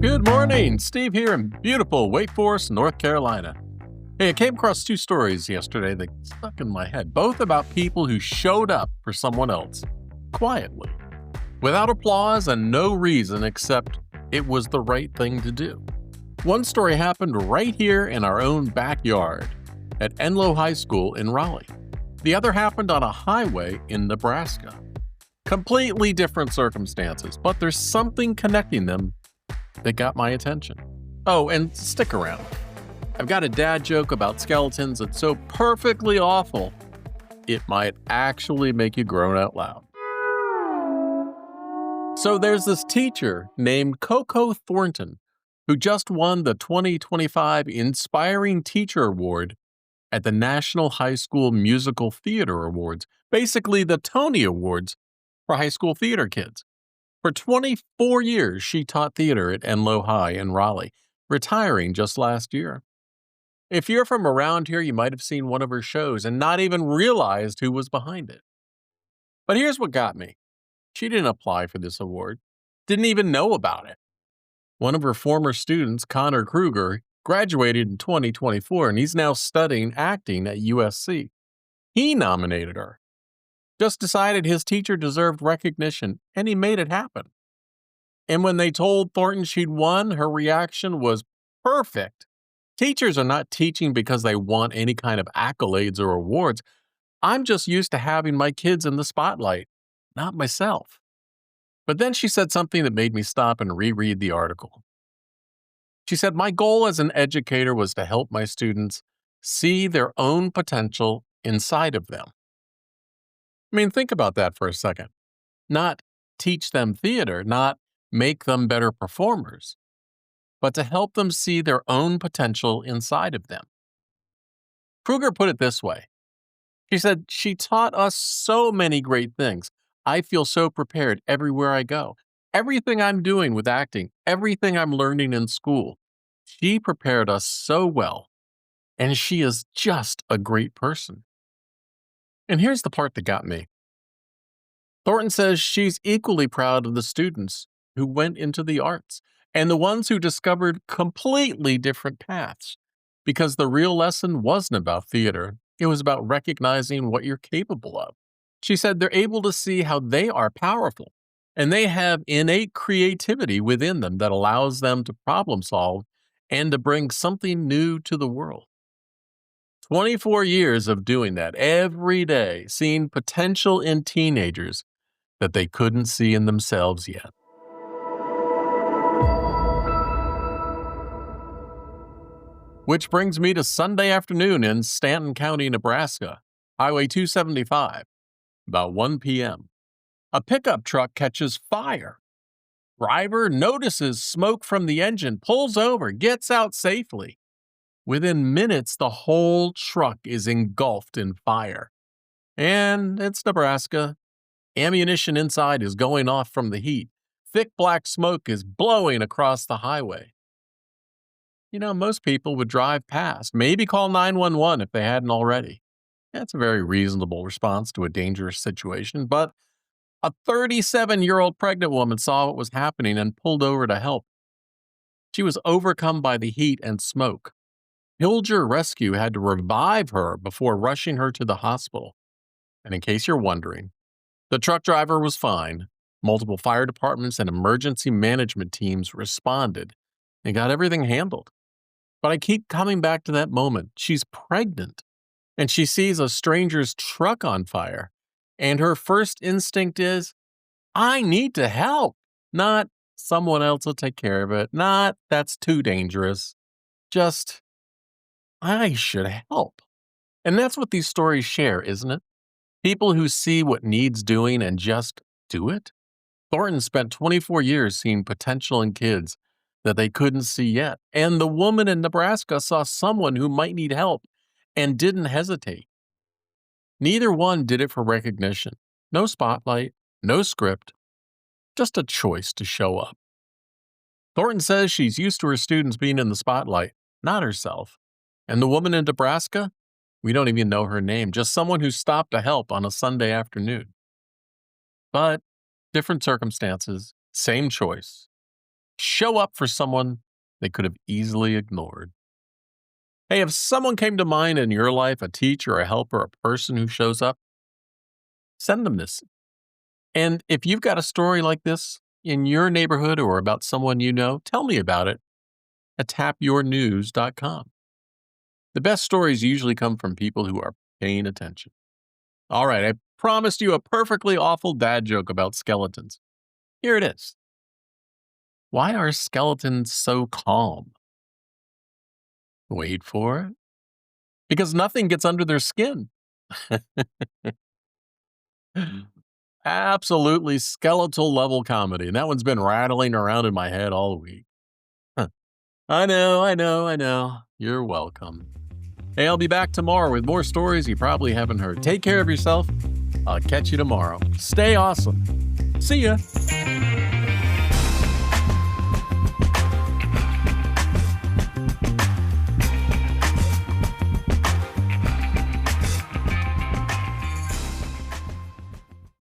Good morning, Steve here in beautiful Wake Forest, North Carolina. Hey, I came across two stories yesterday that stuck in my head, both about people who showed up for someone else quietly, without applause and no reason except it was the right thing to do. One story happened right here in our own backyard at Enloe High School in Raleigh. The other happened on a highway in Nebraska. Completely different circumstances, but there's something connecting them that got my attention. Oh, and stick around. I've got a dad joke about skeletons that's so perfectly awful, it might actually make you groan out loud. So there's this teacher named Koko Thornton who just won the 2025 Inspiring Teacher Award at the National High School Musical Theater Awards, basically the Tony Awards for high school theater kids. For 24 years, she taught theater at Enloe High in Raleigh, retiring just last year. If you're from around here, you might have seen one of her shows and not even realized who was behind it. But here's what got me. She didn't apply for this award, didn't even know about it. One of her former students, Kruger, graduated in 2024, and he's now studying acting at USC. He nominated her. Just decided his teacher deserved recognition, and he made it happen. And when they told Thornton she'd won, her reaction was perfect. Teachers are not teaching because they want any kind of accolades or awards. I'm just used to having my kids in the spotlight, not myself. But then she said something that made me stop and reread the article. She said, "My goal as an educator was to help my students see their own potential inside of them." I mean, think about that for a second. Not teach them theater, not make them better performers, but to help them see their own potential inside of them. Kruger put it this way. She said, "She taught us so many great things. I feel so prepared everywhere I go. Everything I'm doing with acting, everything I'm learning in school, she prepared us so well, and she is just a great person." And here's the part that got me. Thornton says she's equally proud of the students who went into the arts and the ones who discovered completely different paths, because the real lesson wasn't about theater. It was about recognizing what you're capable of. She said they're able to see how they are powerful, and they have innate creativity within them that allows them to problem solve and to bring something new to the world. 24 years of doing that every day, seeing potential in teenagers that they couldn't see in themselves yet. Which brings me to Sunday afternoon in Stanton County, Nebraska, Highway 275, about 1 p.m. A pickup truck catches fire. Driver notices smoke from the engine, pulls over, gets out safely. Within minutes, the whole truck is engulfed in fire. And it's Nebraska. Ammunition inside is going off from the heat. Thick black smoke is blowing across the highway. You know, most people would drive past, maybe call 911 if they hadn't already. That's a very reasonable response to a dangerous situation, but a 37-year-old pregnant woman saw what was happening and pulled over to help. She was overcome by the heat and smoke. Pilger Rescue had to revive her before rushing her to the hospital. And in case you're wondering, the truck driver was fine. Multiple fire departments and emergency management teams responded and got everything handled. But I keep coming back to that moment. She's pregnant, and she sees a stranger's truck on fire, and her first instinct is, I need to help. Not someone else will take care of it. Not that's too dangerous. Just, I should help. And that's what these stories share, isn't it? People who see what needs doing and just do it. Thornton spent 24 years seeing potential in kids that they couldn't see yet. And the woman in Nebraska saw someone who might need help and didn't hesitate. Neither one did it for recognition. No spotlight, no script, just a choice to show up. Thornton says she's used to her students being in the spotlight, not herself. And the woman in Nebraska, we don't even know her name, just someone who stopped to help on a Sunday afternoon. But different circumstances, same choice. Show up for someone they could have easily ignored. Hey, if someone came to mind in your life, a teacher, a helper, a person who shows up, send them this. And if you've got a story like this in your neighborhood or about someone you know, tell me about it at tapyournews.com. The best stories usually come from people who are paying attention. All right, I promised you a perfectly awful dad joke about skeletons. Here it is. Why are skeletons so calm? Wait for it. Because nothing gets under their skin. Absolutely skeletal level comedy. And that one's been rattling around in my head all week. Huh. I know. You're welcome. Hey, I'll be back tomorrow with more stories you probably haven't heard. Take care of yourself. I'll catch you tomorrow. Stay awesome. See ya.